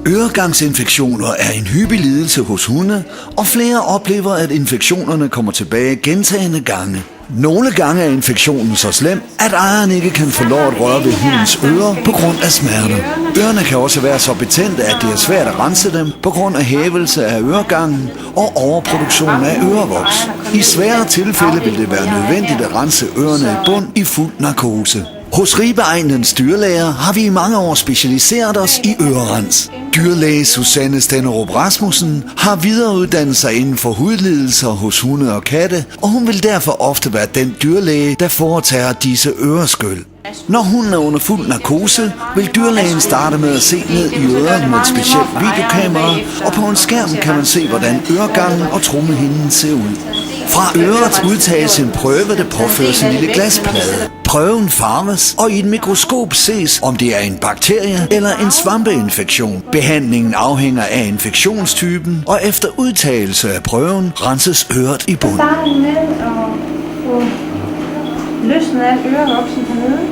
Øregangsinfektioner er en hyppig lidelse hos hunde, og flere oplever, at infektionerne kommer tilbage gentagne gange. Nogle gange er infektionen så slem, at ejeren ikke kan få lov at røre ved hundens ører på grund af smerter. Ørerne kan også være så betændte, at det er svært at rense dem på grund af hævelse af øregangen og overproduktion af ørevoks. I svære tilfælde vil det være nødvendigt at rense ørerne i bund i fuld narkose. Hos Ribe-egnens dyrlæger har vi i mange år specialiseret os i ørerens. Dyrlæge Susanne Stenderup Rasmussen har videreuddannet sig inden for hudlidelser hos hunde og katte, og hun vil derfor ofte være den dyrlæge, der foretager disse øreskyl. Når hunden er under fuld narkose, vil dyrlægen starte med at se ned i øret med et specielt videokamera, og på en skærm kan man se, hvordan øregangen og trommehinden ser ud. Fra øret udtages en prøve, der påføres en lille glasplade. Prøven farves, og i et mikroskop ses, om det er en bakterie eller en svampeinfektion. Behandlingen afhænger af infektionstypen, og efter udtagelse af prøven renses øret i bund. Løsnet af ørevoksen hernede,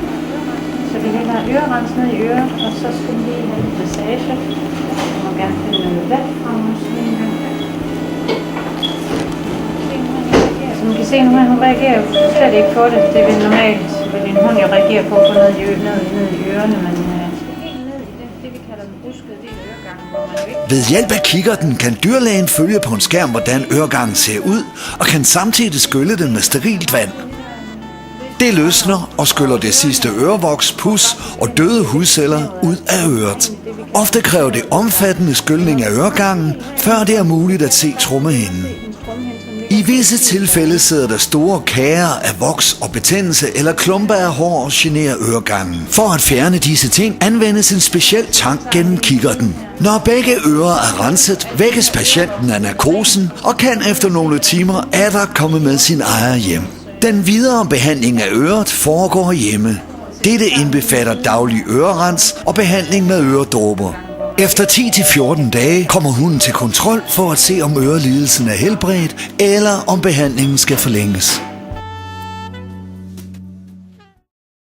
så vi hælder ørerens ned i øret, og så skal vi lige have en massage. Jeg må gerne finde noget vand frem hos en gang. Så man kan se nu, at hun reagerer jo slet ikke på det. Det vil normalt, vil en hund jo reagere på at få ned i ørerne, men helt ned i det vi kalder den buskede del af øregangen, hvor man jo ikke... Ved hjælp af kikkerten kan dyrlægen følge på en skærm, hvordan øregangen ser ud, og kan samtidig skylle den med sterilt vand. Det løsner og skyller det sidste ørevoks, pus og døde hudceller ud af øret. Ofte kræver det omfattende skyldning af øregangen, før det er muligt at se trommehinden. I visse tilfælde sidder der store kager af voks og betændelse eller klumper af hår og generer øregangen. For at fjerne disse ting anvendes en speciel tang gennem kikkerten. Når begge ører er renset, vækkes patienten af narkosen og kan efter nogle timer atter komme med sin ejer hjem. Den videre behandling af øret foregår hjemme. Dette indbefatter daglig ørerens og behandling med øredråber. Efter 10-14 dage kommer hunden til kontrol for at se, om ørelidelsen er helbredt, eller om behandlingen skal forlænges.